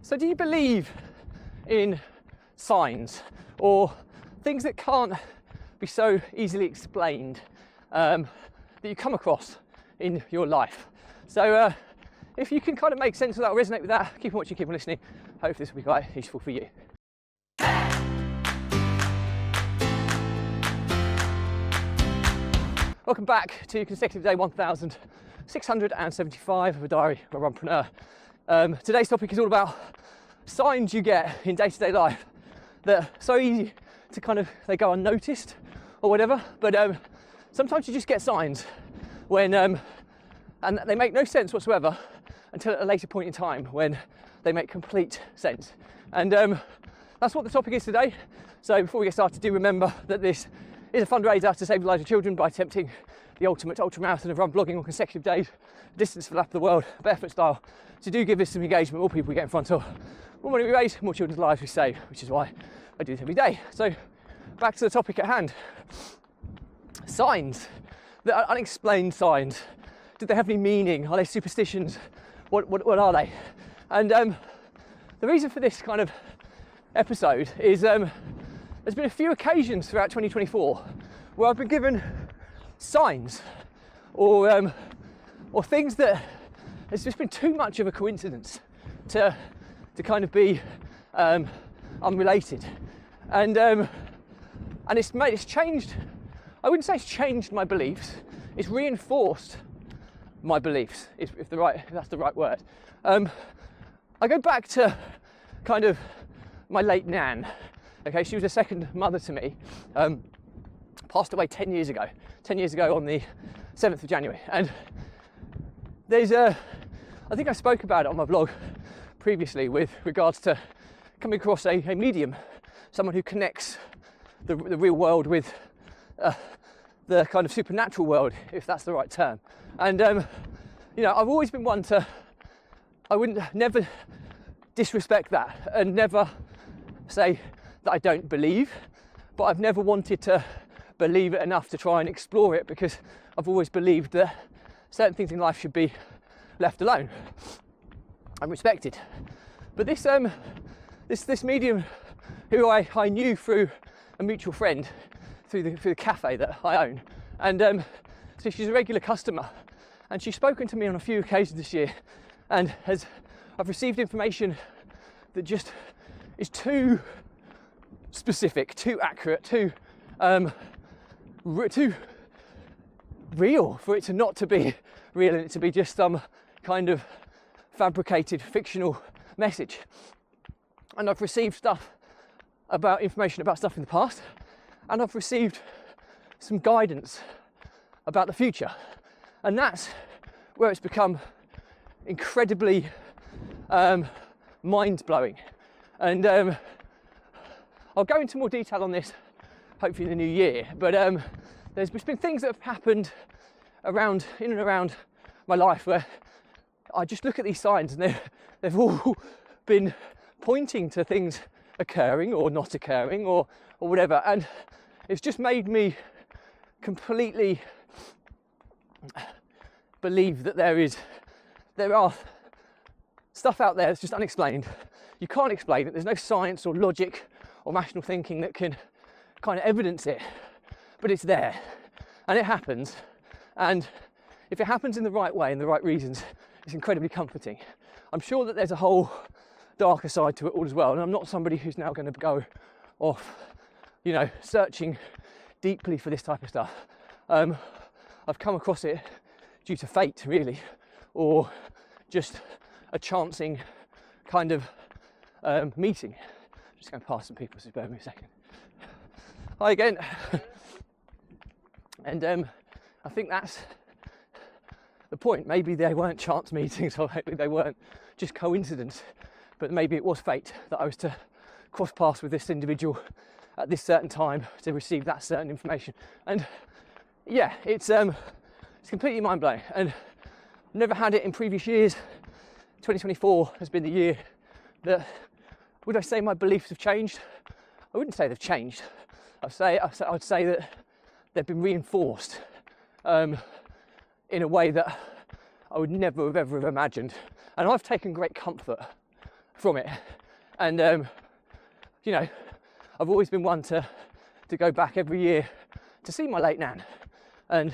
So do you believe in signs or things that can't be so easily explained that you come across in your life? So if you can kind of make sense of that or resonate with that, keep on watching, keep on listening. Hopefully this will be quite useful for you. Welcome back to consecutive day 1675 of a diary of a Runpreneur. Today's topic is all about signs you get in day-to-day life that are so easy to kind of, they go unnoticed or whatever, but sometimes you just get signs when, and they make no sense whatsoever until at a later point in time when they make complete sense. And that's what the topic is today. So before we get started, do remember that this is a fundraiser to save the lives of children by attempting the ultimate ultramarathon of run blogging on consecutive days, distance for the lap of the world, barefoot style. So do give this some engagement, more people we get in front of, more money we raise, more children's lives we save, which is why I do this every day. So back to the topic at hand. Signs, that are unexplained signs. Do they have any meaning? Are they superstitions? What are they? And the reason for this kind of episode is there's been a few occasions throughout 2024 where I've been given signs or things that it's just been too much of a coincidence to kind of be unrelated, and it's changed. I wouldn't say it's changed my beliefs. It's reinforced my beliefs, if that's the right word. I go back to kind of my late nan. Okay, she was a second mother to me. Passed away 10 years ago on the 7th of January. And there's I think I spoke about it on my blog previously with regards to coming across a medium, someone who connects the real world with the kind of supernatural world, if that's the right term. And I've always been one to, I wouldn't never disrespect that and never say that I don't believe, but I've never wanted to believe it enough to try and explore it, because I've always believed that certain things in life should be left alone and respected. But this medium, who I knew through a mutual friend, through the cafe that I own, and so she's a regular customer, and she's spoken to me on a few occasions this year, and I've received information that just is too specific, too accurate, too real for it to not to be real, and it to be just some kind of fabricated fictional message. And I've received information about stuff in the past, and I've received some guidance about the future, and that's where it's become incredibly mind-blowing. And I'll go into more detail on this hopefully in the new year, but there's been things that have happened in and around my life where I just look at these signs, and they've all been pointing to things occurring or not occurring or whatever, and it's just made me completely believe that there are stuff out there that's just unexplained. You can't explain it. There's no science or logic or rational thinking that can kind of evidence it, but it's there and it happens. And if it happens in the right way and the right reasons, it's incredibly comforting. I'm sure that there's a whole darker side to it all as well, and I'm not somebody who's now going to go off, searching deeply for this type of stuff. I've come across it due to fate, really, or just a chancing kind of meeting. Just going past some people, so bear with me a second. Hi again. And I think that's the point. Maybe they weren't chance meetings, or maybe they weren't just coincidence, but maybe it was fate that I was to cross paths with this individual at this certain time to receive that certain information. And yeah, it's completely mind-blowing, and I've never had it in previous years. 2024 has been the year that, would I say my beliefs have changed? I wouldn't say they've changed. I'd say that they've been reinforced in a way that I would never have ever imagined. And I've taken great comfort from it. And you know, I've always been one to go back every year to see my late nan and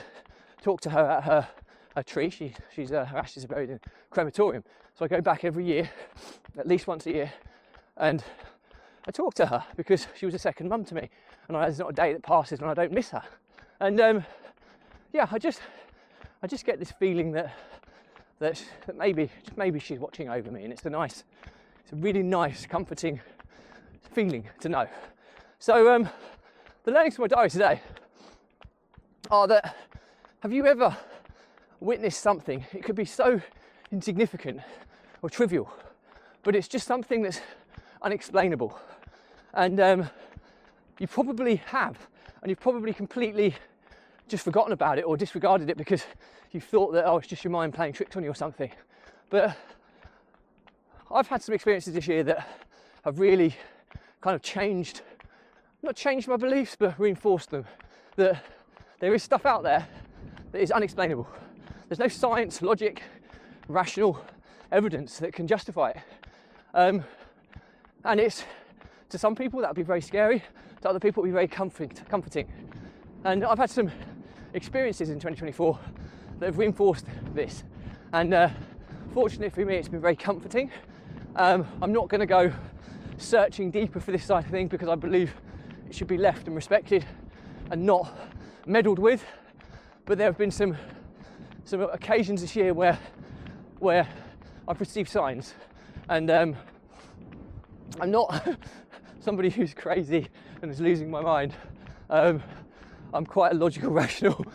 talk to her at her tree. She's her ashes are buried in a crematorium, so I go back every year, at least once a year, and I talk to her because she was a second mum to me, and there's not a day that passes when I don't miss her. And yeah, I just get this feeling that maybe she's watching over me, and it's a really nice, comforting feeling to know. So the learnings from my diary today are that, have you ever witnessed something? It could be so insignificant or trivial, but it's just something that's unexplainable. And you probably have, and you've probably completely just forgotten about it or disregarded it because you thought that, oh, it's just your mind playing tricks on you or something. But I've had some experiences this year that have really kind of not changed my beliefs, but reinforced them. That there is stuff out there that is unexplainable. There's no science, logic, rational evidence that can justify it. And it's, to some people that would be very scary, to other people it would be very comforting. And I've had some experiences in 2024 that have reinforced this. And fortunately for me, it's been very comforting. I'm not going to go searching deeper for this side of thing because I believe it should be left and respected and not meddled with. But there have been some occasions this year where I've received signs, and I'm not somebody who's crazy and is losing my mind. I'm quite a logical, rational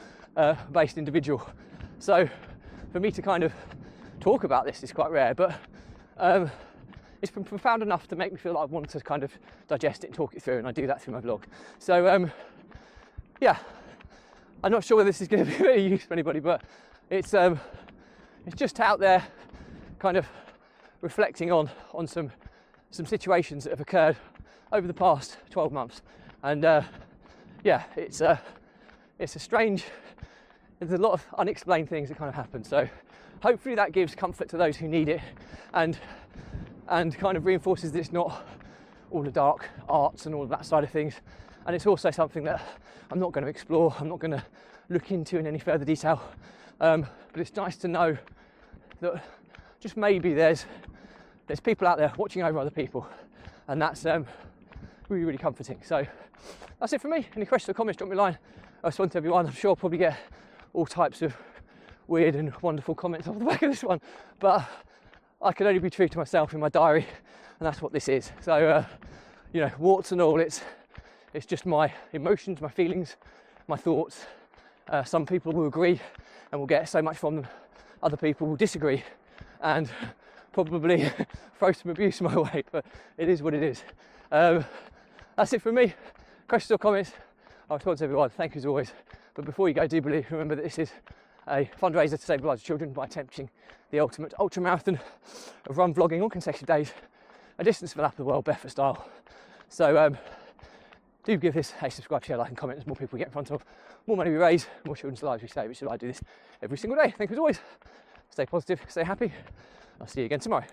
based individual. So for me to kind of talk about this is quite rare, but it's been profound enough to make me feel like I want to kind of digest it and talk it through, and I do that through my vlog. So yeah, I'm not sure whether this is going to be of any use for anybody, but it's just out there kind of reflecting on some situations that have occurred over the past 12 months. And yeah, it's a strange, there's a lot of unexplained things that kind of happen. So hopefully that gives comfort to those who need it, and kind of reinforces that it's not all the dark arts and all of that side of things. And it's also something that I'm not going to explore, I'm not going to look into in any further detail. But it's nice to know that just maybe there's people out there watching over other people, and that's really, really comforting. So that's it from me. Any questions or comments, drop me a line. I respond to everyone. I'm sure I'll probably get all types of weird and wonderful comments off the back of this one, but I can only be true to myself in my diary, and that's what this is. So you know, warts and all, it's just my emotions, my feelings, my thoughts. Some people will agree and will get so much from them. Other people will disagree and probably throw some abuse my way, but it is what it is. That's it from me. Questions or comments, I'll respond to everyone. Thank you as always. But before you go, do remember that this is a fundraiser to save the lives of children by attempting the ultimate ultra marathon of run vlogging on consecutive days, a distance for lap of the world, barefoot style. So do give this a subscribe, share, like and comment as more people we get in front of, more money we raise, more children's lives we save, which is why I do this every single day. Thank you as always. Stay positive, stay happy. I'll see you again tomorrow.